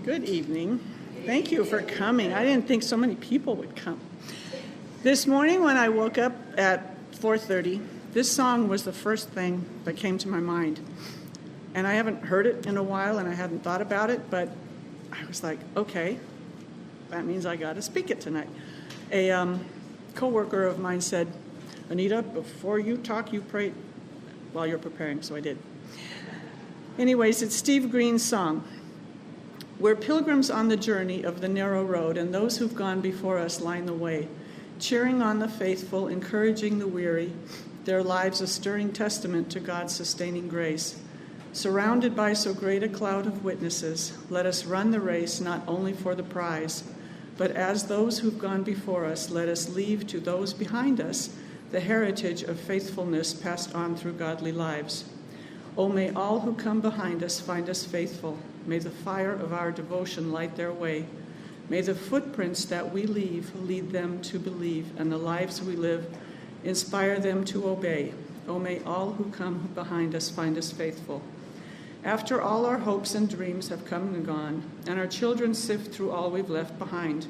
Good evening. Thank you for coming. I didn't think so many people would come. This morning when I woke up at 4:30, this song was the first thing that came to my mind. And I haven't heard it in a while and I hadn't thought about it, but I was like, okay, that means I got to speak it tonight. A coworker of mine said, Anita, before you talk, you pray while you're preparing, so I did. Anyways, it's Steve Green's song. We're pilgrims on the journey of the narrow road, and those who've gone before us line the way, cheering on the faithful, encouraging the weary, their lives a stirring testament to God's sustaining grace. Surrounded by so great a cloud of witnesses, let us run the race not only for the prize, but as those who've gone before us, let us leave to those behind us the heritage of faithfulness passed on through godly lives. Oh, may all who come behind us find us faithful. May the fire of our devotion light their way. May the footprints that we leave lead them to believe, and the lives we live inspire them to obey. Oh, may all who come behind us find us faithful. After all our hopes and dreams have come and gone, and our children sift through all we've left behind,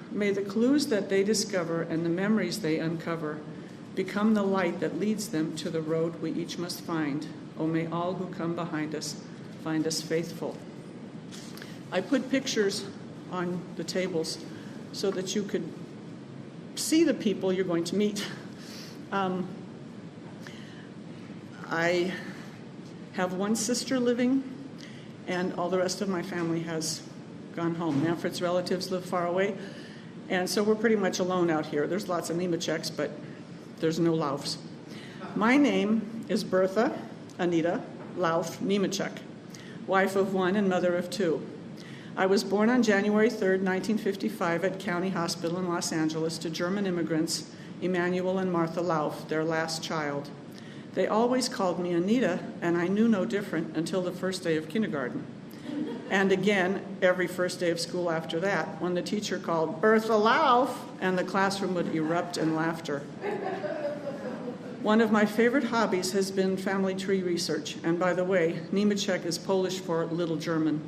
may the clues that they discover and the memories they uncover become the light that leads them to the road we each must find. Oh, may all who come behind us find us faithful. I put pictures on the tables so that you could see the people you're going to meet. I have one sister living, and all the rest of my family has gone home. Manfred's relatives live far away, and so we're pretty much alone out here. There's lots of Niemetscheks, but there's no Laufs. My name is Bertha Anita Lauf Niemetschek, wife of one and mother of two. I was born on January 3rd, 1955 at County Hospital in Los Angeles to German immigrants, Emanuel and Martha Lauf, their last child. They always called me Anita, and I knew no different until the first day of kindergarten. And again, every first day of school after that, when the teacher called, Bertha Lauf, and the classroom would erupt in laughter. One of my favorite hobbies has been family tree research. And by the way, Niemetschek is Polish for little German.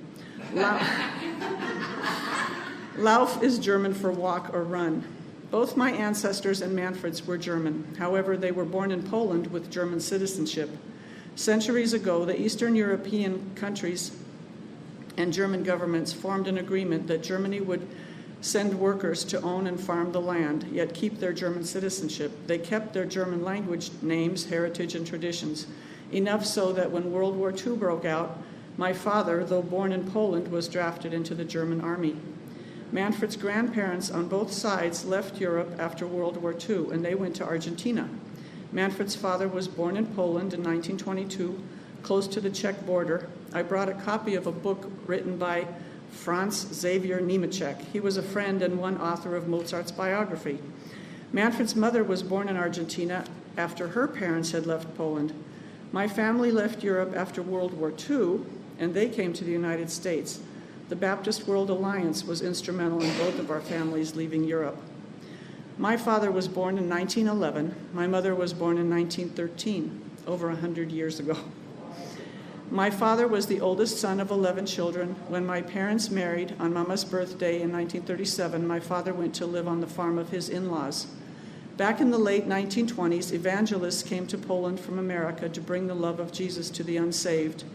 Lauf is German for walk or run. Both my ancestors and Manfred's were German. However, they were born in Poland with German citizenship. Centuries ago, the Eastern European countries and German governments formed an agreement that Germany would send workers to own and farm the land, yet keep their German citizenship. They kept their German language, names, heritage, and traditions, enough so that when World War II broke out, my father, though born in Poland, was drafted into the German army. Manfred's grandparents on both sides left Europe after World War II, and they went to Argentina. Manfred's father was born in Poland in 1922, close to the Czech border. I brought a copy of a book written by Franz Xavier Niemetschek. He was a friend and one author of Mozart's biography. Manfred's mother was born in Argentina after her parents had left Poland. My family left Europe after World War II, and they came to the United States. The Baptist World Alliance was instrumental in both of our families leaving Europe. My father was born in 1911. My mother was born in 1913, over 100 years ago. My father was the oldest son of 11 children. When my parents married on Mama's birthday in 1937, my father went to live on the farm of his in-laws. Back in the late 1920s, evangelists came to Poland from America to bring the love of Jesus to the unsaved.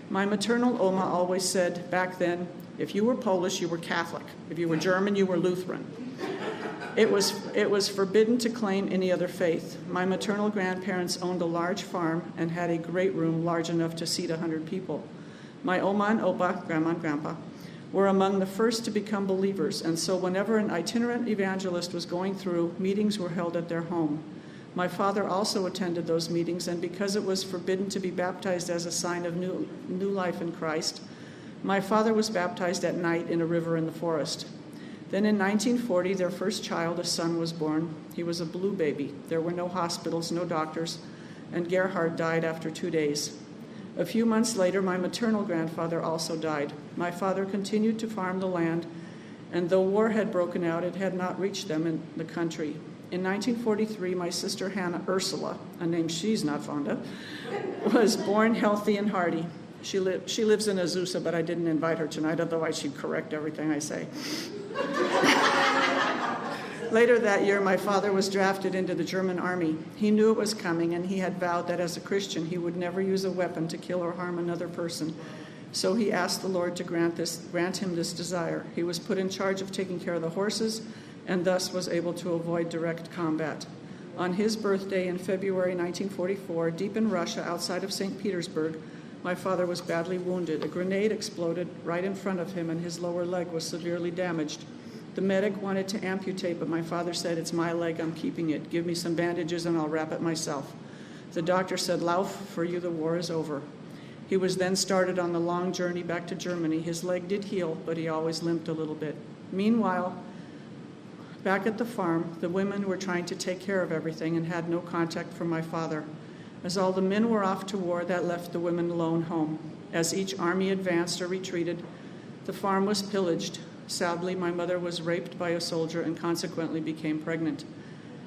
My maternal Oma always said back then, if you were Polish, you were Catholic. If you were German, you were Lutheran. It was forbidden to claim any other faith. My maternal grandparents owned a large farm and had a great room large enough to seat 100 people. My Oma and Opa, Grandma and Grandpa, were among the first to become believers, and so whenever an itinerant evangelist was going through, meetings were held at their home. My father also attended those meetings, and because it was forbidden to be baptized as a sign of new life in Christ, my father was baptized at night in a river in the forest. Then in 1940, their first child, a son, was born. He was a blue baby. There were no hospitals, no doctors, and Gerhard died after 2 days. A few months later, my maternal grandfather also died. My father continued to farm the land, and though war had broken out, it had not reached them in the country. In 1943, my sister Hannah Ursula, a name she's not fond of, was born healthy and hearty. She lives in Azusa, but I didn't invite her tonight, otherwise she'd correct everything I say. Later that year, my father was drafted into the German army. He knew it was coming, and he had vowed that as a Christian, he would never use a weapon to kill or harm another person. So he asked the Lord to grant him this desire. He was put in charge of taking care of the horses, and thus was able to avoid direct combat. On his birthday in February 1944, deep in Russia, outside of St. Petersburg, my father was badly wounded. A grenade exploded right in front of him, and his lower leg was severely damaged. The medic wanted to amputate, but my father said, "It's my leg, I'm keeping it. Give me some bandages and I'll wrap it myself." The doctor said, "Lauf, for you the war is over." He was then started on the long journey back to Germany. His leg did heal, but he always limped a little bit. Meanwhile, back at the farm, the women were trying to take care of everything and had no contact from my father. As all the men were off to war, that left the women alone home. As each army advanced or retreated, the farm was pillaged. Sadly, my mother was raped by a soldier and consequently became pregnant.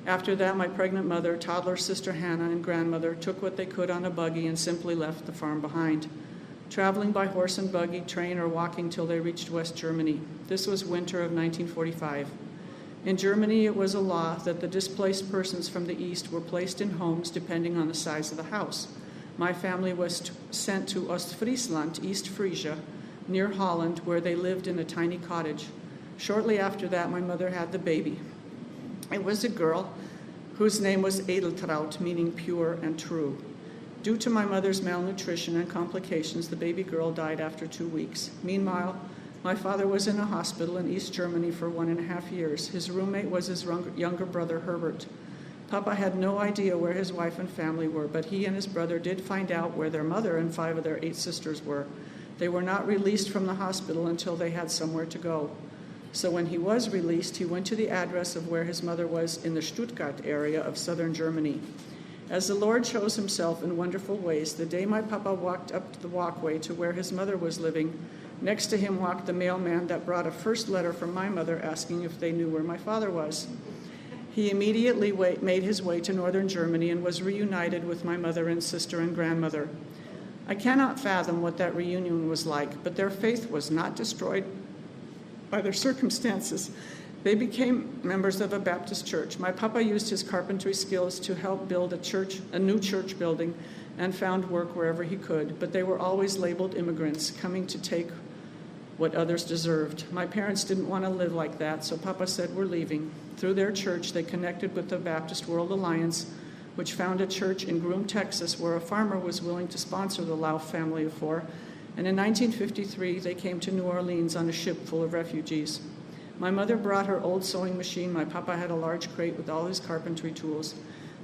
After that, my pregnant mother, toddler sister Hannah, and grandmother took what they could on a buggy and simply left the farm behind, traveling by horse and buggy, train, or walking till they reached West Germany. This was winter of 1945. In Germany, it was a law that the displaced persons from the east were placed in homes depending on the size of the house. My family was sent to Ostfriesland, East Frisia, near Holland, where they lived in a tiny cottage. Shortly after that, my mother had the baby. It was a girl whose name was Edeltraut, meaning pure and true. Due to my mother's malnutrition and complications, the baby girl died after 2 weeks. Meanwhile, my father was in a hospital in East Germany for 1.5 years. His roommate was his younger brother, Herbert. Papa had no idea where his wife and family were, but he and his brother did find out where their mother and 5 of their 8 sisters were. They were not released from the hospital until they had somewhere to go. So when he was released, he went to the address of where his mother was in the Stuttgart area of southern Germany. As the Lord shows himself in wonderful ways, the day my papa walked up the walkway to where his mother was living, next to him walked the mailman that brought a first letter from my mother asking if they knew where my father was. He immediately made his way to northern Germany and was reunited with my mother and sister and grandmother. I cannot fathom what that reunion was like, but their faith was not destroyed by their circumstances. They became members of a Baptist church. My papa used his carpentry skills to help build a new church building, and found work wherever he could, but they were always labeled immigrants, coming to take what others deserved. My parents didn't want to live like that, so Papa said, "We're leaving." Through their church, they connected with the Baptist World Alliance, which found a church in Groom, Texas, where a farmer was willing to sponsor the Lauf family of 4. And in 1953, they came to New Orleans on a ship full of refugees. My mother brought her old sewing machine. My papa had a large crate with all his carpentry tools.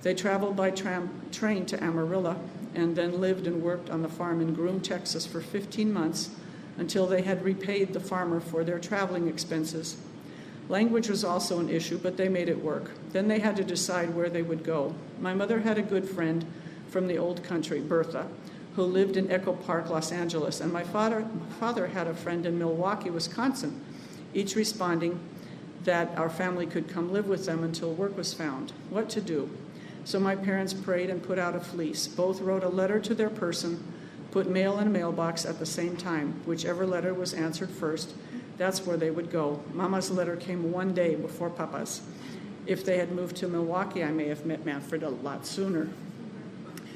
They traveled by train to Amarillo and then lived and worked on the farm in Groom, Texas for 15 months until they had repaid the farmer for their traveling expenses. Language was also an issue, but they made it work. Then they had to decide where they would go. My mother had a good friend from the old country, Bertha, who lived in Echo Park, Los Angeles, and my father had a friend in Milwaukee, Wisconsin, each responding that our family could come live with them until work was found. What to do? So my parents prayed and put out a fleece. Both wrote a letter to their person, put mail in a mailbox at the same time. Whichever letter was answered first, that's where they would go. Mama's letter came 1 day before Papa's. If they had moved to Milwaukee, I may have met Manfred a lot sooner.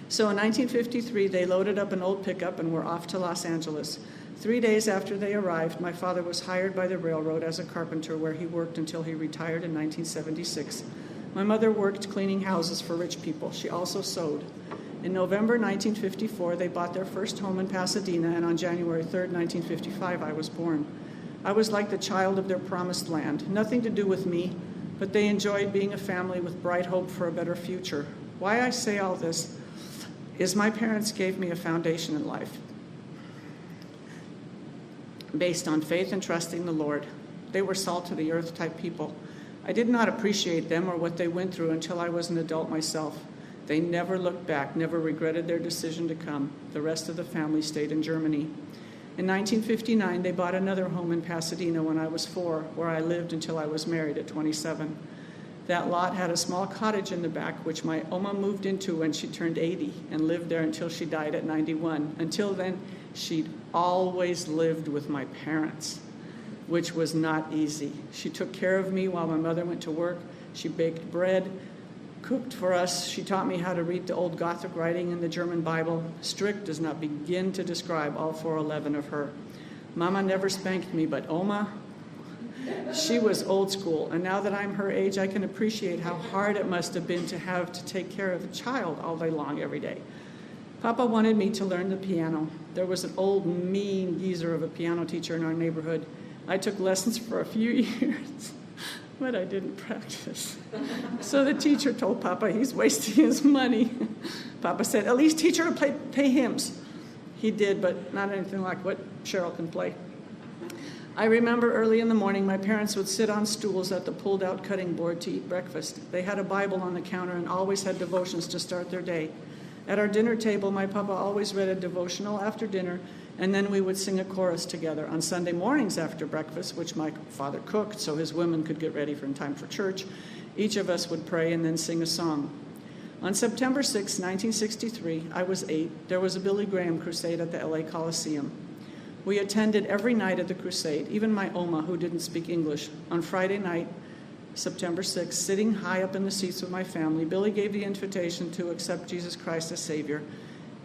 So in 1953, they loaded up an old pickup and were off to Los Angeles. 3 days after they arrived, my father was hired by the railroad as a carpenter, where he worked until he retired in 1976. My mother worked cleaning houses for rich people. She also sewed. In November 1954, they bought their first home in Pasadena, and on January 3rd, 1955, I was born. I was like the child of their promised land. Nothing to do with me, but they enjoyed being a family with bright hope for a better future. Why I say all this is my parents gave me a foundation in life based on faith and trusting the Lord. They were salt to the earth type people. I did not appreciate them or what they went through until I was an adult myself. They never looked back, never regretted their decision to come. The rest of the family stayed in Germany. In 1959, they bought another home in Pasadena when I was 4, where I lived until I was married at 27. That lot had a small cottage in the back, which my Oma moved into when she turned 80 and lived there until she died at 91. Until then, she'd always lived with my parents, which was not easy. She took care of me while my mother went to work. She baked bread, cooked for us. She taught me how to read the old Gothic writing in the German Bible. Strict does not begin to describe all 411 of her. Mama never spanked me, but Oma, she was old school. And now that I'm her age, I can appreciate how hard it must have been to have to take care of a child all day long every day. Papa wanted me to learn the piano. There was an old, mean geezer of a piano teacher in our neighborhood. I took lessons for a few years, but I didn't practice. So the teacher told Papa he's wasting his money. Papa said, at least teach her to play hymns. He did, but not anything like what Cheryl can play. I remember early in the morning, my parents would sit on stools at the pulled-out cutting board to eat breakfast. They had a Bible on the counter and always had devotions to start their day. At our dinner table, my papa always read a devotional after dinner, and then we would sing a chorus together. On Sunday mornings after breakfast, which my father cooked so his women could get ready in time for church, each of us would pray and then sing a song. On September 6, 1963, I was 8, there was a Billy Graham crusade at the LA Coliseum. We attended every night of the crusade, even my Oma, who didn't speak English. On Friday night, September 6th, sitting high up in the seats with my family, Billy gave the invitation to accept Jesus Christ as Savior.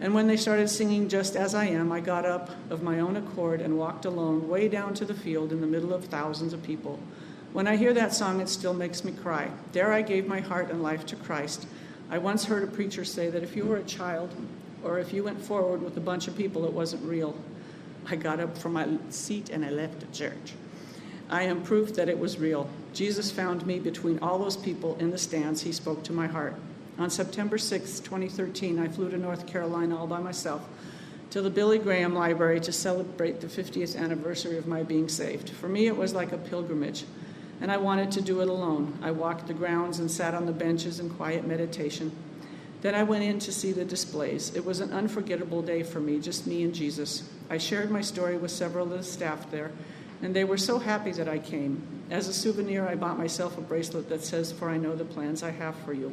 And when they started singing Just As I Am, I got up of my own accord and walked alone way down to the field in the middle of thousands of people. When I hear that song, it still makes me cry. There I gave my heart and life to Christ. I once heard a preacher say that if you were a child or if you went forward with a bunch of people, it wasn't real. I got up from my seat and I left the church. I am proof that it was real. Jesus found me between all those people in the stands. He spoke to my heart. On September 6, 2013, I flew to North Carolina all by myself to the Billy Graham Library to celebrate the 50th anniversary of my being saved. For me, it was like a pilgrimage, and I wanted to do it alone. I walked the grounds and sat on the benches in quiet meditation. Then I went in to see the displays. It was an unforgettable day for me, just me and Jesus. I shared my story with several of the staff there, and they were so happy that I came. As a souvenir, I bought myself a bracelet that says, "For I know the plans I have for you."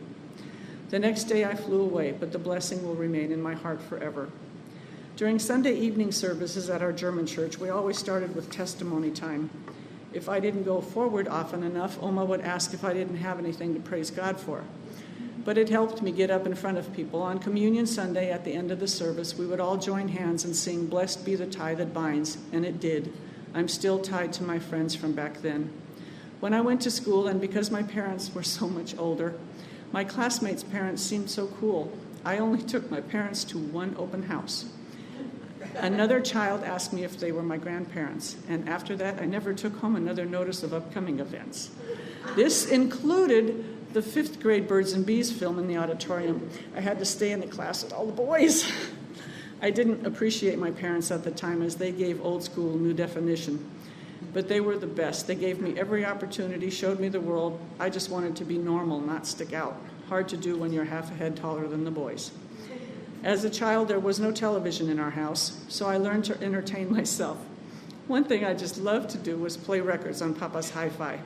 The next day I flew away, but the blessing will remain in my heart forever. During Sunday evening services at our German church, we always started with testimony time. If I didn't go forward often enough, Oma would ask if I didn't have anything to praise God for. But it helped me get up in front of people. On Communion Sunday, at the end of the service, we would all join hands and sing, "Blessed be the tie that binds," and it did. I'm still tied to my friends from back then. When I went to school, and because my parents were so much older, my classmates' parents seemed so cool. I only took my parents to one open house. Another child asked me if they were my grandparents, and after that, I never took home another notice of upcoming events. This included the 5th grade Birds and Bees film in the auditorium. I had to stay in the class with all the boys. I didn't appreciate my parents at the time as they gave old school new definition. But they were the best. They gave me every opportunity, showed me the world. I just wanted to be normal, not stick out. Hard to do when you're half a head taller than the boys. As a child, there was no television in our house, so I learned to entertain myself. One thing I just loved to do was play records on Papa's hi-fi.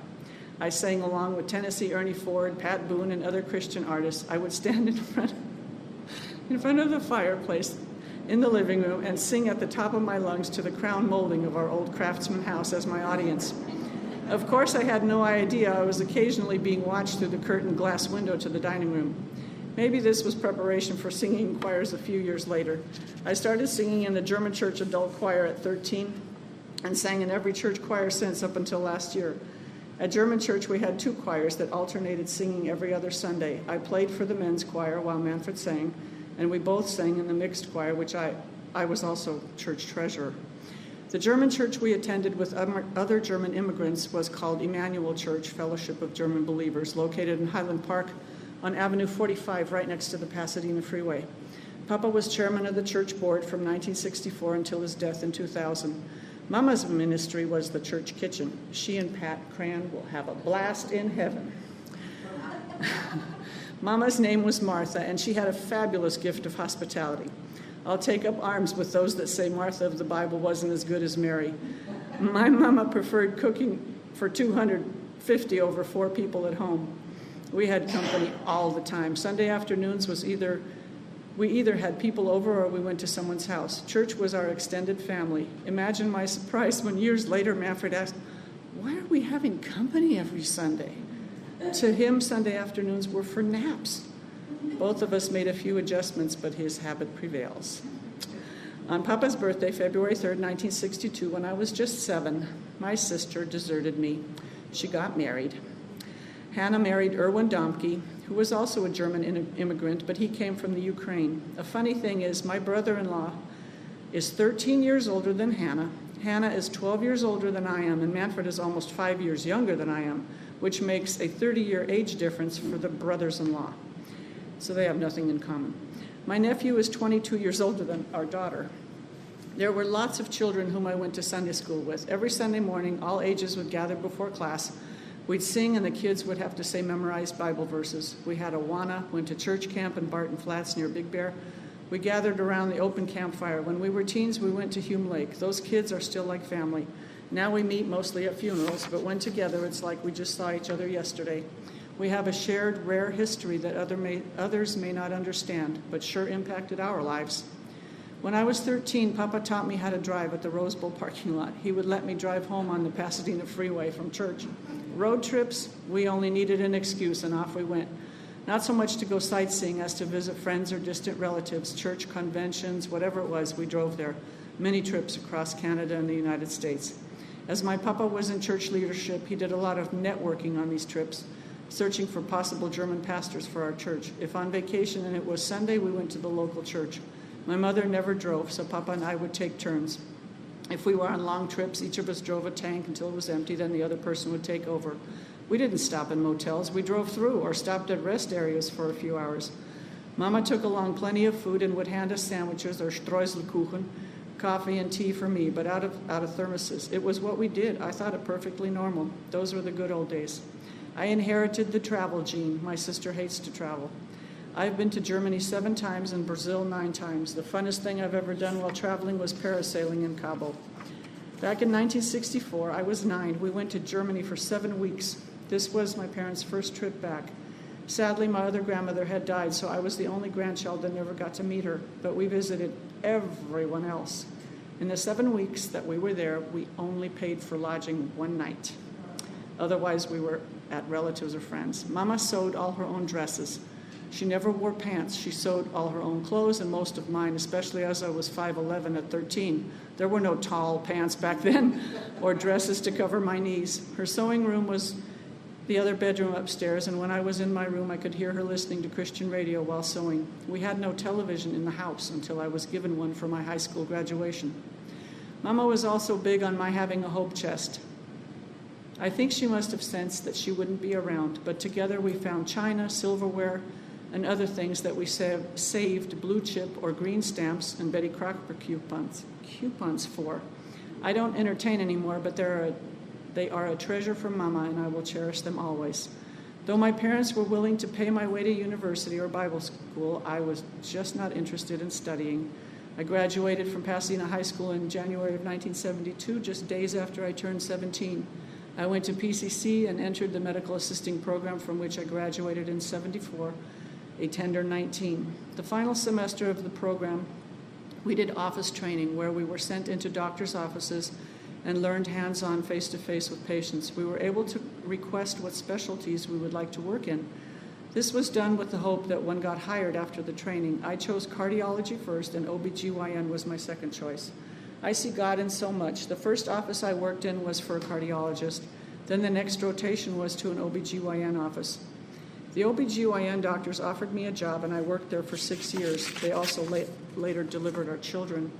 I sang along with Tennessee Ernie Ford, Pat Boone, and other Christian artists. I would stand in front of the fireplace in the living room and sing at the top of my lungs to the crown molding of our old Craftsman house as my audience. Of course, I had no idea I was occasionally being watched through the curtained glass window to the dining room. Maybe this was preparation for singing in choirs a few years later. I started singing in the German church adult choir at 13 and sang in every church choir since up until last year. At German church, we had 2 choirs that alternated singing every other Sunday. I played for the men's choir while Manfred sang, and we both sang in the mixed choir, which I was also church treasurer. The German church we attended with other German immigrants was called Emmanuel Church, Fellowship of German Believers, located in Highland Park on Avenue 45, right next to the Pasadena Freeway. Papa was chairman of the church board from 1964 until his death in 2000. Mama's ministry was the church kitchen. She and Pat Cran will have a blast in heaven. Mama's name was Martha, and she had a fabulous gift of hospitality. I'll take up arms with those that say Martha of the Bible wasn't as good as Mary. My mama preferred cooking for 250 over 4 people at home. We had company all the time. Sunday afternoons we either had people over or we went to someone's house. Church was our extended family. Imagine my surprise when years later Manfred asked, "Why are we having company every Sunday?" To him, Sunday afternoons were for naps. Both of us made a few adjustments, but his habit prevails. On Papa's birthday, February 3rd, 1962, when I was just 7, my sister deserted me. She got married. Hannah married Erwin Domke, who was also a German immigrant, but he came from the Ukraine. A funny thing is, my brother-in-law is 13 years older than Hannah. Hannah is 12 years older than I am, and Manfred is almost 5 years younger than I am, which makes a 30-year age difference for the brothers-in-law. So they have nothing in common. My nephew is 22 years older than our daughter. There were lots of children whom I went to Sunday school with. Every Sunday morning, all ages would gather before class. We'd sing, and the kids would have to say memorized Bible verses. We had Awana, went to church camp in Barton Flats near Big Bear. We gathered around the open campfire. When we were teens, we went to Hume Lake. Those kids are still like family. Now we meet mostly at funerals, but when together, it's like we just saw each other yesterday. We have a shared, rare history that others may not understand, but sure impacted our lives. When I was 13, Papa taught me how to drive at the Rose Bowl parking lot. He would let me drive home on the Pasadena freeway from church. Road trips, we only needed an excuse, and off we went. Not so much to go sightseeing as to visit friends or distant relatives, church conventions, whatever it was, we drove there. Many trips across Canada and the United States. As my Papa was in church leadership, he did a lot of networking on these trips, searching for possible German pastors for our church. If on vacation and it was Sunday, we went to the local church. My mother never drove, so Papa and I would take turns. If we were on long trips, each of us drove a tank until it was empty, then the other person would take over. We didn't stop in motels. We drove through or stopped at rest areas for a few hours. Mama took along plenty of food and would hand us sandwiches or streuselkuchen, coffee and tea for me, but out of thermoses. It was what we did. I thought it perfectly normal. Those were the good old days. I inherited the travel gene. My sister hates to travel. I've been to Germany 7 times and Brazil 9 times. The funnest thing I've ever done while traveling was parasailing in Cabo. Back in 1964, I was 9. We went to Germany for 7 weeks. This was my parents' first trip back. Sadly, my other grandmother had died, so I was the only grandchild that never got to meet her, but we visited everyone else. In the 7 weeks that we were there, we only paid for lodging 1 night. Otherwise, we were at relatives or friends. Mama sewed all her own dresses. She never wore pants. She sewed all her own clothes and most of mine, especially as I was 5'11" at 13. There were no tall pants back then or dresses to cover my knees. Her sewing room was the other bedroom upstairs, and when I was in my room, I could hear her listening to Christian radio while sewing. We had no television in the house until I was given one for my high school graduation. Mama was also big on my having a hope chest. I think she must have sensed that she wouldn't be around, but together we found china, silverware, and other things that we saved blue chip or green stamps and Betty Crocker coupons for. I don't entertain anymore, but they are a treasure from Mama, and I will cherish them always. Though my parents were willing to pay my way to university or Bible school, I was just not interested in studying. I graduated from Pasadena High School in January of 1972, just days after I turned 17. I went to PCC and entered the medical assisting program, from which I graduated in 74, a tender 19. The final semester of the program, we did office training, where we were sent into doctors' offices and learned hands-on, face-to-face with patients. We were able to request what specialties we would like to work in. This was done with the hope that one got hired after the training. I chose cardiology first, and OBGYN was my second choice. I see God in so much. The first office I worked in was for a cardiologist. Then the next rotation was to an OBGYN office. The OBGYN doctors offered me a job, and I worked there for 6 years. They also later delivered our children.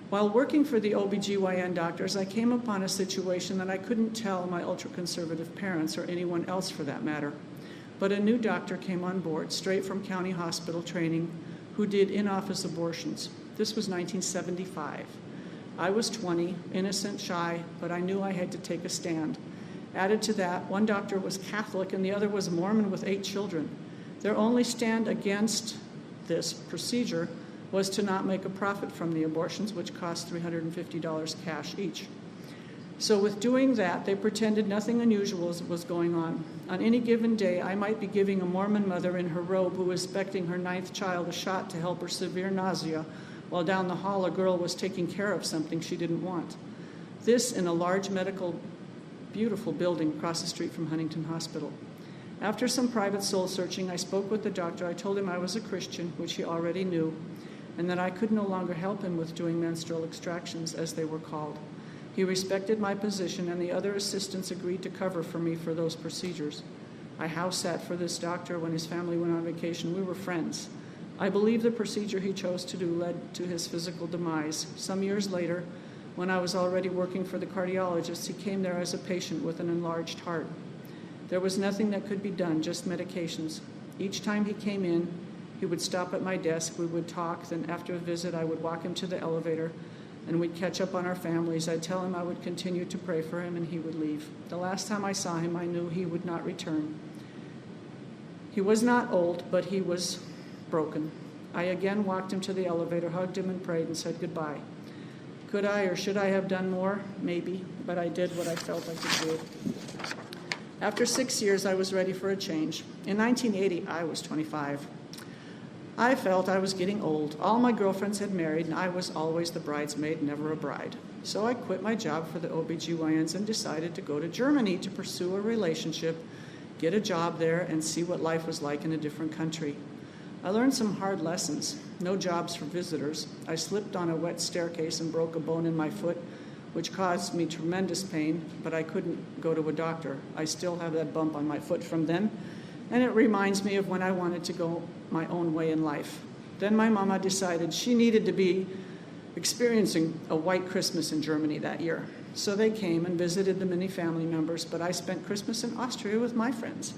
While working for the OBGYN doctors, I came upon a situation that I couldn't tell my ultra-conservative parents, or anyone else for that matter. But a new doctor came on board, straight from county hospital training, who did in-office abortions. This was 1975. I was 20, innocent, shy, but I knew I had to take a stand. Added to that, one doctor was Catholic and the other was Mormon with 8 children. Their only stand against this procedure was to not make a profit from the abortions, which cost $350 cash each. So with doing that, they pretended nothing unusual was going on. On any given day, I might be giving a Mormon mother in her robe who was expecting her 9th child a shot to help her severe nausea, while down the hall a girl was taking care of something she didn't want. This in a large medical, beautiful building across the street from Huntington Hospital. After some private soul searching, I spoke with the doctor. I told him I was a Christian, which he already knew, and that I could no longer help him with doing menstrual extractions, as they were called. He respected my position, and the other assistants agreed to cover for me for those procedures. I house sat for this doctor when his family went on vacation. We were friends. I believe the procedure he chose to do led to his physical demise. Some years later, when I was already working for the cardiologist, he came there as a patient with an enlarged heart. There was nothing that could be done, just medications. Each time he came in, he would stop at my desk, we would talk, then after a visit I would walk him to the elevator, and we'd catch up on our families. I'd tell him I would continue to pray for him, and he would leave. The last time I saw him, I knew he would not return. He was not old, but he was broken. I again walked him to the elevator, hugged him, and prayed and said goodbye. Could I or should I have done more? Maybe, but I did what I felt I could do. After 6 years, I was ready for a change. In 1980, I was 25. I felt I was getting old. All my girlfriends had married, and I was always the bridesmaid, never a bride. So I quit my job for the OBGYNs and decided to go to Germany to pursue a relationship, get a job there, and see what life was like in a different country. I learned some hard lessons. No jobs for visitors. I slipped on a wet staircase and broke a bone in my foot, which caused me tremendous pain, but I couldn't go to a doctor. I still have that bump on my foot from then, and it reminds me of when I wanted to go my own way in life. Then my mama decided she needed to be experiencing a white Christmas in Germany that year. So they came and visited the many family members, but I spent Christmas in Austria with my friends.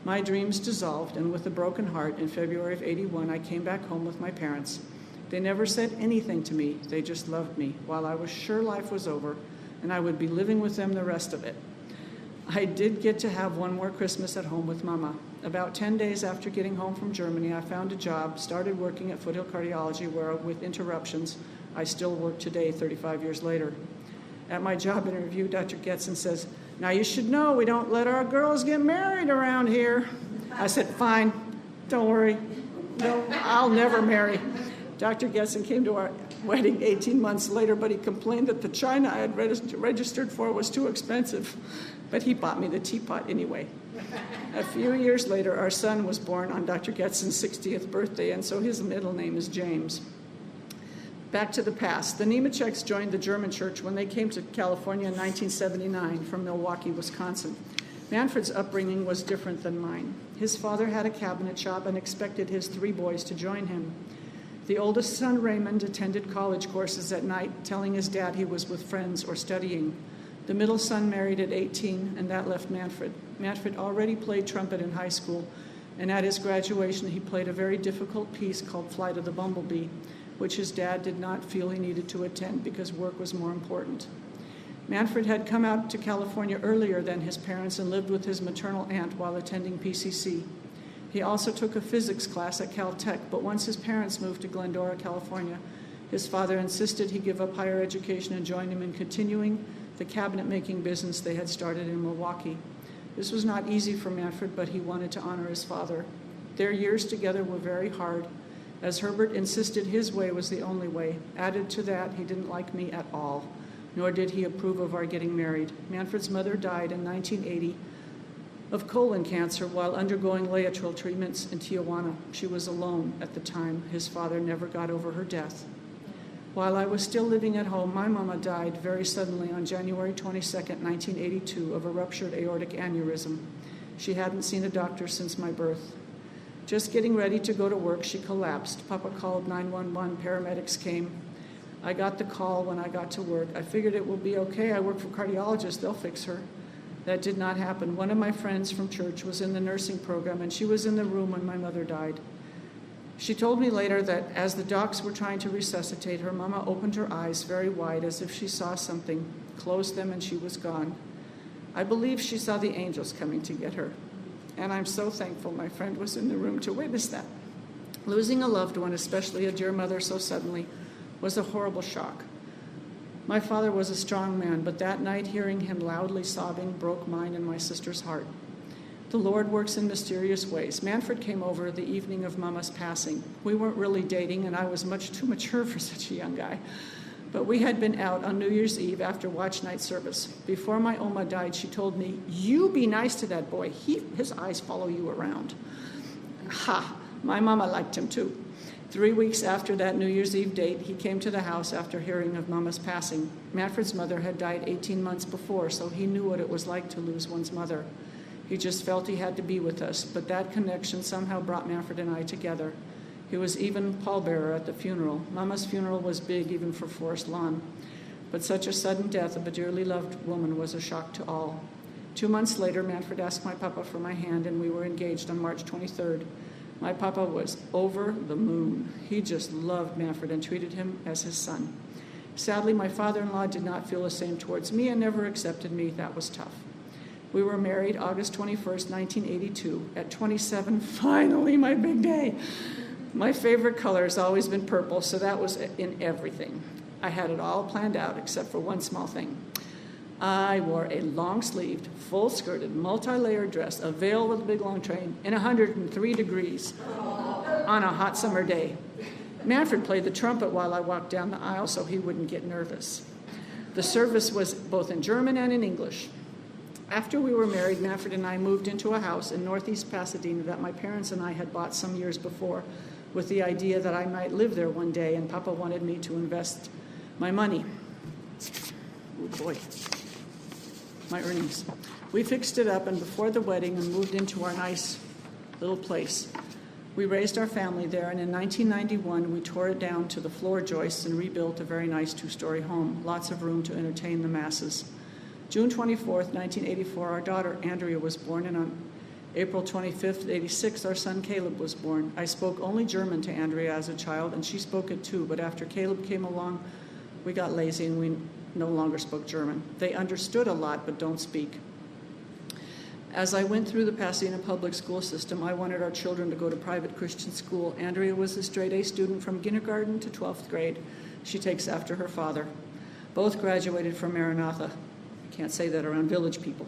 My dreams dissolved, and with a broken heart, in February of '81, I came back home with my parents. They never said anything to me. They just loved me, while I was sure life was over, and I would be living with them the rest of it. I did get to have one more Christmas at home with Mama. About 10 days after getting home from Germany, I found a job, started working at Foothill Cardiology, where, with interruptions, I still work today, 35 years later. At my job interview, Dr. Getson says, "Now you should know we don't let our girls get married around here." I said, "Fine, don't worry. No, I'll never marry." Dr. Getson came to our wedding 18 months later, but he complained that the china I had registered for was too expensive. But he bought me the teapot anyway. A few years later, our son was born on Dr. Getson's 60th birthday, and so his middle name is James. Back to the past. The Niemetscheks joined the German church when they came to California in 1979 from Milwaukee, Wisconsin. Manfred's upbringing was different than mine. His father had a cabinet shop and expected his 3 boys to join him. The oldest son, Raymond, attended college courses at night, telling his dad he was with friends or studying. The middle son married at 18, and that left Manfred. Manfred already played trumpet in high school, and at his graduation he played a very difficult piece called Flight of the Bumblebee, which his dad did not feel he needed to attend because work was more important. Manfred had come out to California earlier than his parents and lived with his maternal aunt while attending PCC. He also took a physics class at Caltech, but once his parents moved to Glendora, California, his father insisted he give up higher education and join him in continuing the cabinet-making business they had started in Milwaukee. This was not easy for Manfred, but he wanted to honor his father. Their years together were very hard, as Herbert insisted his way was the only way. Added to that, he didn't like me at all, nor did he approve of our getting married. Manfred's mother died in 1980 of colon cancer while undergoing Laetrile treatments in Tijuana. She was alone at the time. His father never got over her death. While I was still living at home, my mama died very suddenly on January 22nd, 1982, of a ruptured aortic aneurysm. She hadn't seen a doctor since my birth. Just getting ready to go to work, she collapsed. Papa called 911. Paramedics came. I got the call when I got to work. I figured it will be okay. I work for cardiologists. They'll fix her. That did not happen. One of my friends from church was in the nursing program, and she was in the room when my mother died. She told me later that as the docs were trying to resuscitate her, Mama opened her eyes very wide as if she saw something, closed them, and she was gone. I believe she saw the angels coming to get her, and I'm so thankful my friend was in the room to witness that. Losing a loved one, especially a dear mother, so suddenly was a horrible shock. My father was a strong man, but that night hearing him loudly sobbing broke mine and my sister's heart. The Lord works in mysterious ways. Manfred came over the evening of Mama's passing. We weren't really dating, and I was much too mature for such a young guy. But we had been out on New Year's Eve after watch night service. Before my Oma died, she told me, "You be nice to that boy. His eyes follow you around." Ha! My mama liked him too. 3 weeks after that New Year's Eve date, he came to the house after hearing of Mama's passing. Manfred's mother had died 18 months before, so he knew what it was like to lose one's mother. He just felt he had to be with us, but that connection somehow brought Manfred and I together. He was even pallbearer at the funeral. Mama's funeral was big, even for Forest Lawn. But such a sudden death of a dearly loved woman was a shock to all. 2 months later, Manfred asked my papa for my hand, and we were engaged on March 23rd. My papa was over the moon. He just loved Manfred and treated him as his son. Sadly, my father-in-law did not feel the same towards me and never accepted me. That was tough. We were married August 21st, 1982. At 27, finally, my big day. My favorite color has always been purple, so that was in everything. I had it all planned out except for one small thing. I wore a long-sleeved, full-skirted, multi-layered dress, a veil with a big long train, in 103 degrees on a hot summer day. Manfred played the trumpet while I walked down the aisle so he wouldn't get nervous. The service was both in German and in English. After we were married, Manfred and I moved into a house in northeast Pasadena that my parents and I had bought some years before, with the idea that I might live there one day, and Papa wanted me to invest my money. Oh boy. My earnings. We fixed it up and before the wedding and moved into our nice little place. We raised our family there, and in 1991 we tore it down to the floor joists and rebuilt a very nice 2-story home, lots of room to entertain the masses. June 24th, 1984, our daughter Andrea was born, and on April 25th, 86, our son Caleb was born. I spoke only German to Andrea as a child, and she spoke it too, but after Caleb came along, we got lazy and we no longer spoke German. They understood a lot, but don't speak. As I went through the Pasadena public school system, I wanted our children to go to private Christian school. Andrea was a straight-A student from kindergarten to 12th grade. She takes after her father. Both graduated from Maranatha. Can't say that around village people.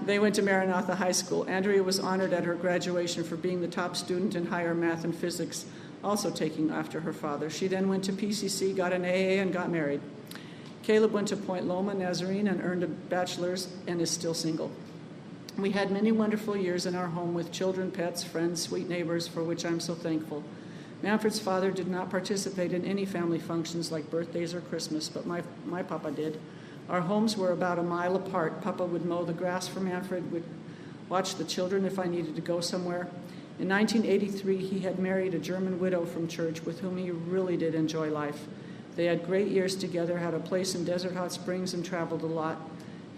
They went to Maranatha High School. Andrea was honored at her graduation for being the top student in higher math and physics, also taking after her father. She then went to PCC, got an AA, and got married. Caleb went to Point Loma Nazarene and earned a bachelor's and is still single. We had many wonderful years in our home with children, pets, friends, sweet neighbors, for which I'm so thankful. Manfred's father did not participate in any family functions like birthdays or Christmas, but my papa did. Our homes were about a mile apart. Papa would mow the grass for Manfred, would watch the children if I needed to go somewhere. In 1983, he had married a German widow from church with whom he really did enjoy life. They had great years together, had a place in Desert Hot Springs, and traveled a lot.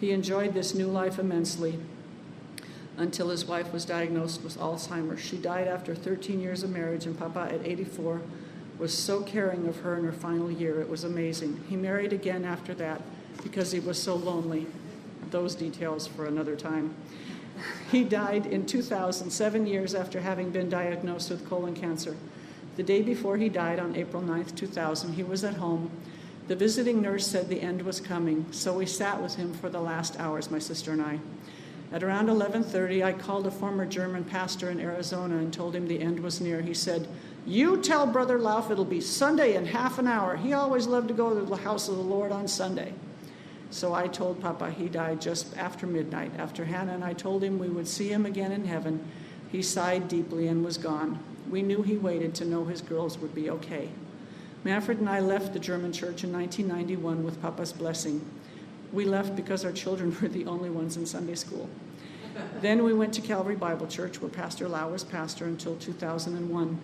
He enjoyed this new life immensely until his wife was diagnosed with Alzheimer's. She died after 13 years of marriage, and Papa, at 84, was so caring of her in her final year. It was amazing. He married again after that because he was so lonely. Those details for another time. He died in 2000, 7 years after having been diagnosed with colon cancer. The day before he died, on April 9th, 2000, he was at home. The visiting nurse said the end was coming, so we sat with him for the last hours, my sister and I. At around 11:30, I called a former German pastor in Arizona and told him the end was near. He said, "You tell Brother Lauf it'll be Sunday in half an hour. He always loved to go to the house of the Lord on Sunday." So I told Papa he died just after midnight. After Hannah and I told him we would see him again in heaven, he sighed deeply and was gone. We knew he waited to know his girls would be okay. Manfred and I left the German church in 1991 with Papa's blessing. We left because our children were the only ones in Sunday school. Then we went to Calvary Bible Church, where Pastor Lau was pastor until 2001.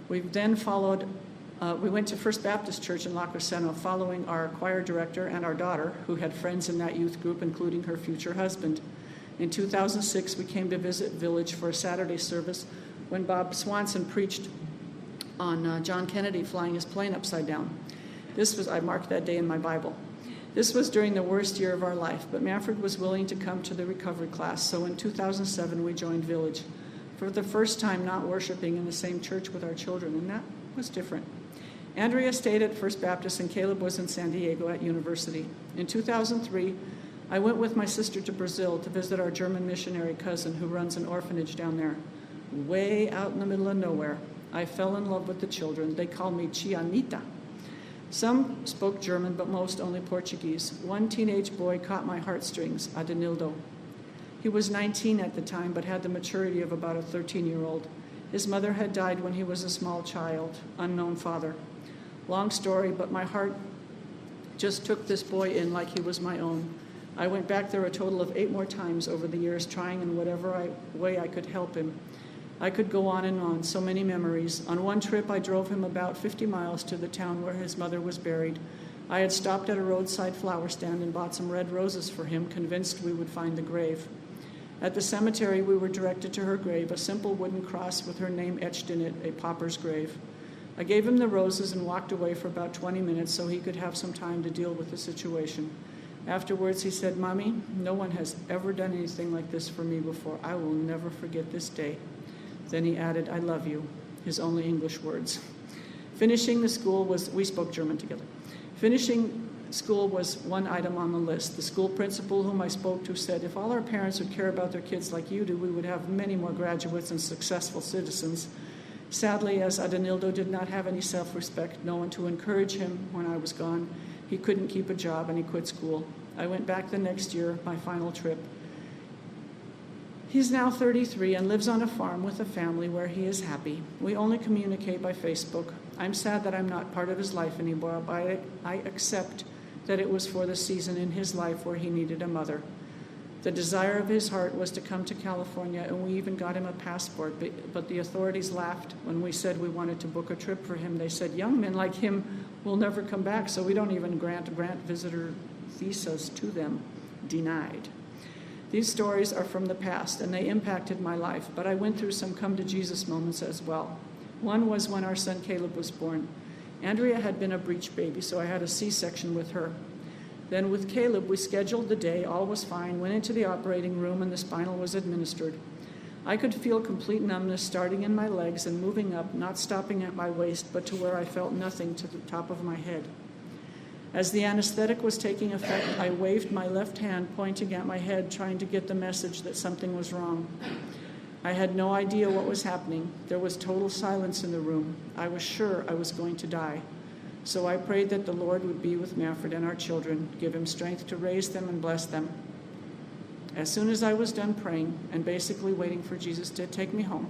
We went to First Baptist Church in La Crescenta, following our choir director and our daughter, who had friends in that youth group, including her future husband. In 2006, we came to visit Village for a Saturday service when Bob Swanson preached on John Kennedy flying his plane upside down. I marked that day in my Bible. This was during the worst year of our life, but Manfred was willing to come to the recovery class, so in 2007 we joined Village. For the first time, not worshiping in the same church with our children, and that was different. Andrea stayed at First Baptist and Caleb was in San Diego at university. In 2003, I went with my sister to Brazil to visit our German missionary cousin who runs an orphanage down there, way out in the middle of nowhere. I fell in love with the children. They called me Anita. Some spoke German, but most only Portuguese. One teenage boy caught my heartstrings, Adenildo. He was 19 at the time, but had the maturity of about a 13-year-old. His mother had died when he was a small child, unknown father. Long story, but my heart just took this boy in like he was my own. I went back there a total of 8 more times over the years, trying in whatever way I could help him. I could go on and on, so many memories. On one trip, I drove him about 50 miles to the town where his mother was buried. I had stopped at a roadside flower stand and bought some red roses for him, convinced we would find the grave. At the cemetery, we were directed to her grave, a simple wooden cross with her name etched in it, a pauper's grave. I gave him the roses and walked away for about 20 minutes so he could have some time to deal with the situation. Afterwards, he said, "Mommy, no one has ever done anything like this for me before. I will never forget this day." Then he added, "I love you," his only English words. Finishing the school we spoke German together. Finishing school was one item on the list. The school principal whom I spoke to said, if all our parents would care about their kids like you do, we would have many more graduates and successful citizens. Sadly, as Adenildo did not have any self-respect, no one to encourage him when I was gone, he couldn't keep a job and he quit school. I went back the next year, my final trip. He's now 33 and lives on a farm with a family where he is happy. We only communicate by Facebook. I'm sad that I'm not part of his life anymore, but I accept that it was for the season in his life where he needed a mother. The desire of his heart was to come to California, and we even got him a passport, but the authorities laughed when we said we wanted to book a trip for him. They said, young men like him will never come back, so we don't even grant visitor visas to them. Denied. These stories are from the past, and they impacted my life, but I went through some come-to-Jesus moments as well. One was when our son Caleb was born. Andrea had been a breech baby, so I had a C-section with her. Then with Caleb, we scheduled the day, all was fine, went into the operating room, and the spinal was administered. I could feel complete numbness starting in my legs and moving up, not stopping at my waist, but to where I felt nothing to the top of my head. As the anesthetic was taking effect, I waved my left hand, pointing at my head, trying to get the message that something was wrong. I had no idea what was happening. There was total silence in the room. I was sure I was going to die. So I prayed that the Lord would be with Manfred and our children, give him strength to raise them and bless them. As soon as I was done praying and basically waiting for Jesus to take me home,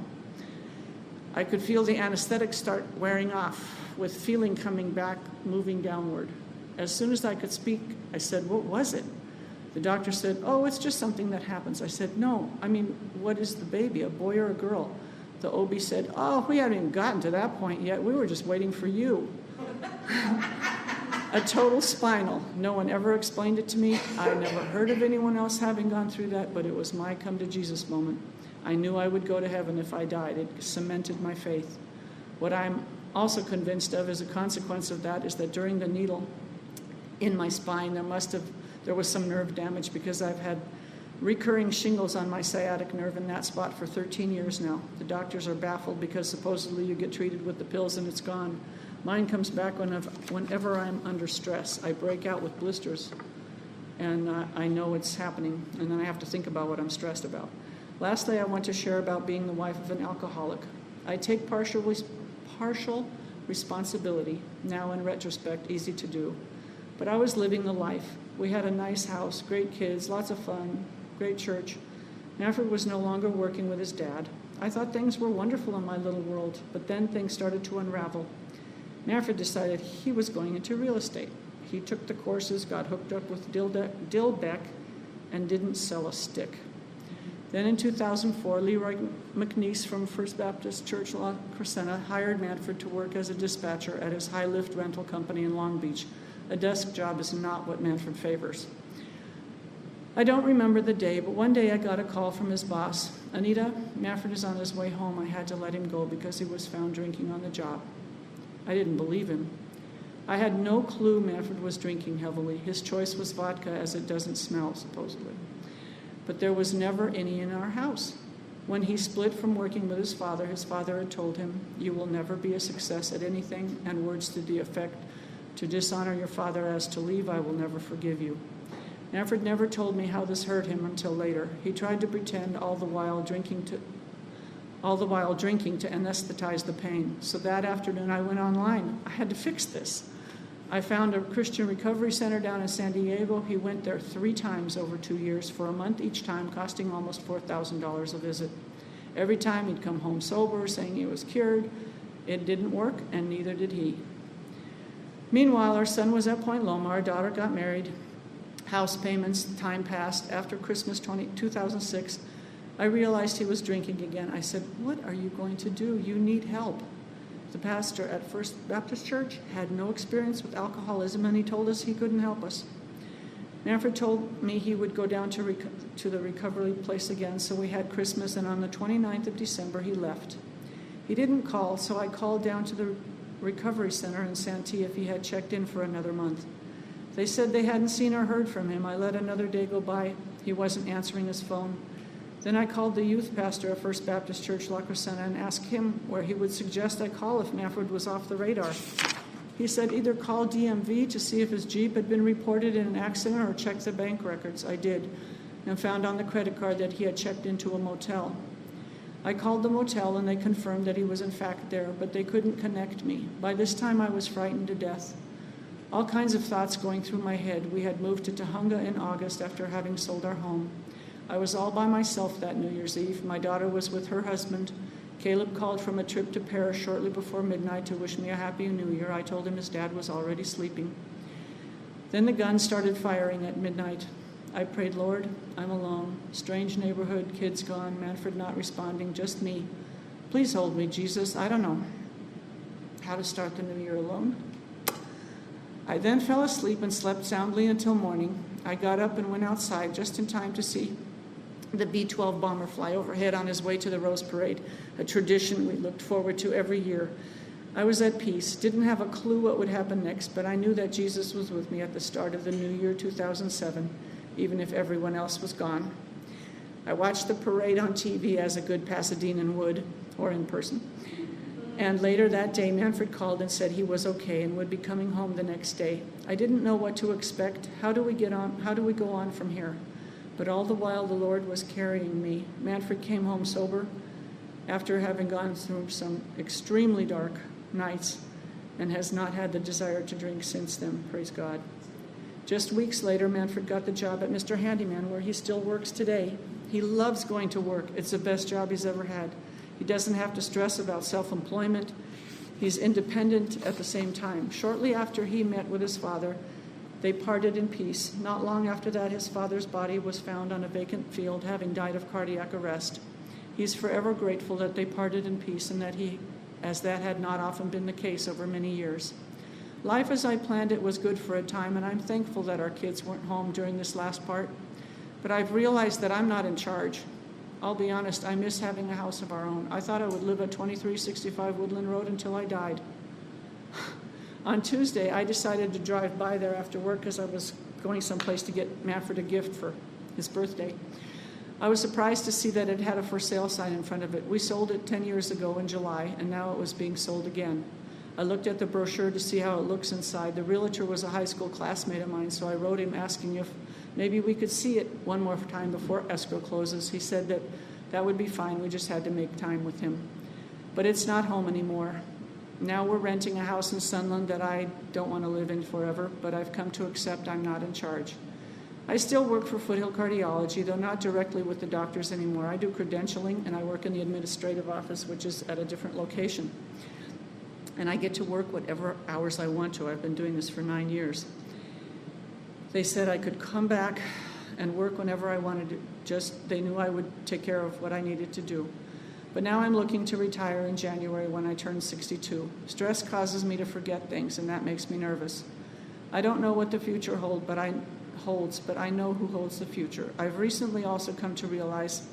I could feel the anesthetic start wearing off, with feeling coming back, moving downward. As soon as I could speak, I said, "What was it?" The doctor said, "Oh, it's just something that happens." I said, "No, I mean, what is the baby, a boy or a girl?" The OB said, "Oh, we haven't even gotten to that point yet. We were just waiting for you." A total spinal. No one ever explained it to me. I never heard of anyone else having gone through that, but it was my come to Jesus moment. I knew I would go to heaven if I died. It cemented my faith. What I'm also convinced of as a consequence of that is that during the needle in my spine, there was some nerve damage because I've had recurring shingles on my sciatic nerve in that spot for 13 years now. The doctors are baffled because supposedly you get treated with the pills and it's gone. Mine comes back whenever I'm under stress. I break out with blisters, and I know it's happening, and then I have to think about what I'm stressed about. Lastly, I want to share about being the wife of an alcoholic. I take partial responsibility, now in retrospect, easy to do. But I was living the life. We had a nice house, great kids, lots of fun, great church. Manfred was no longer working with his dad. I thought things were wonderful in my little world, but then things started to unravel. Manfred decided he was going into real estate. He took the courses, got hooked up with Dilbeck, and didn't sell a stick. Then in 2004, Leroy McNeese from First Baptist Church La Crescenta hired Manfred to work as a dispatcher at his high-lift rental company in Long Beach. A desk job is not what Manfred favors. I don't remember the day, but one day I got a call from his boss. "Anita, Manfred is on his way home. I had to let him go because he was found drinking on the job." I didn't believe him. I had no clue Manfred was drinking heavily. His choice was vodka, as it doesn't smell, supposedly. But there was never any in our house. When he split from working with his father had told him, "You will never be a success at anything," and words to the effect, "To dishonor your father as to leave, I will never forgive you." Manfred never told me how this hurt him until later. He tried to pretend all the while drinking to anesthetize the pain. So that afternoon I went online. I had to fix this. I found a Christian recovery center down in San Diego. He went there 3 times over 2 years for a month each time, costing almost $4,000 a visit. Every time he'd come home sober, saying he was cured. It didn't work, and neither did he. Meanwhile, our son was at Point Loma. Our daughter got married. House payments, time passed. After Christmas 2006, I realized he was drinking again. I said, "What are you going to do? You need help." The pastor at First Baptist Church had no experience with alcoholism, and he told us he couldn't help us. Manfred told me he would go down to the recovery place again, so we had Christmas, and on the 29th of December, he left. He didn't call, so I called down to the recovery center in Santee if he had checked in for another month. They said they hadn't seen or heard from him. I let another day go by. He wasn't answering his phone. Then I called the youth pastor of First Baptist Church, La Crescenta, and asked him where he would suggest I call if Manfred was off the radar. He said either call DMV to see if his Jeep had been reported in an accident or check the bank records. I did, and found on the credit card that he had checked into a motel. I called the motel, and they confirmed that he was in fact there, but they couldn't connect me. By this time, I was frightened to death. All kinds of thoughts going through my head. We had moved to Tahunga in August after having sold our home. I was all by myself that New Year's Eve. My daughter was with her husband. Caleb called from a trip to Paris shortly before midnight to wish me a happy New Year. I told him his dad was already sleeping. Then the gun started firing at midnight. I prayed, "Lord, I'm alone. Strange neighborhood, kids gone, Manfred not responding, just me. Please hold me, Jesus. I don't know how to start the new year alone." I then fell asleep and slept soundly until morning. I got up and went outside just in time to see the B-12 bomber fly overhead on his way to the Rose Parade, a tradition we looked forward to every year. I was at peace, didn't have a clue what would happen next, but I knew that Jesus was with me at the start of the new year 2007, even if everyone else was gone. I watched the parade on TV as a good Pasadenan would, or in person. And later that day, Manfred called and said he was okay and would be coming home the next day. I didn't know what to expect. How do we go on from here? But all the while, the Lord was carrying me. Manfred came home sober after having gone through some extremely dark nights and has not had the desire to drink since then, praise God. Just weeks later, Manfred got the job at Mr. Handyman, where he still works today. He loves going to work. It's the best job he's ever had. He doesn't have to stress about self-employment. He's independent at the same time. Shortly after he met with his father, they parted in peace. Not long after that, his father's body was found on a vacant field, having died of cardiac arrest. He's forever grateful that they parted in peace, and as that had not often been the case over many years. Life as I planned it was good for a time, and I'm thankful that our kids weren't home during this last part. But I've realized that I'm not in charge. I'll be honest, I miss having a house of our own. I thought I would live at 2365 Woodland Road until I died. On Tuesday, I decided to drive by there after work because I was going someplace to get Manfred a gift for his birthday. I was surprised to see that it had a for sale sign in front of it. We sold it 10 years ago in July, and now it was being sold again. I looked at the brochure to see how it looks inside. The realtor was a high school classmate of mine, so I wrote him asking if maybe we could see it one more time before escrow closes. He said that would be fine. We just had to make time with him. But it's not home anymore. Now we're renting a house in Sunland that I don't want to live in forever, but I've come to accept I'm not in charge. I still work for Foothill Cardiology, though not directly with the doctors anymore. I do credentialing, and I work in the administrative office, which is at a different location. And I get to work whatever hours I want to. I've been doing this for 9 years. They said I could come back and work whenever I wanted to. They knew I would take care of what I needed to do. But now I'm looking to retire in January when I turn 62. Stress causes me to forget things, and that makes me nervous. I don't know what the future holds, but I know who holds the future. I've recently also come to realize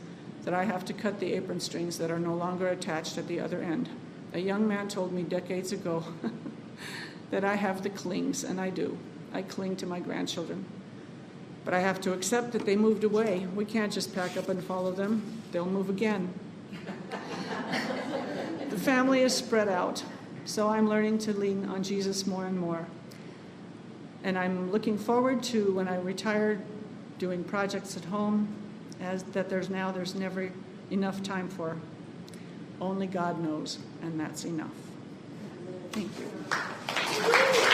that I have to cut the apron strings that are no longer attached at the other end. A young man told me decades ago that I have the clings, and I do. I cling to my grandchildren. But I have to accept that they moved away. We can't just pack up and follow them. They'll move again. The family is spread out, so I'm learning to lean on Jesus more and more. And I'm looking forward to, when I retire, doing projects at home there's never enough time for. Only God knows, and that's enough. Thank you.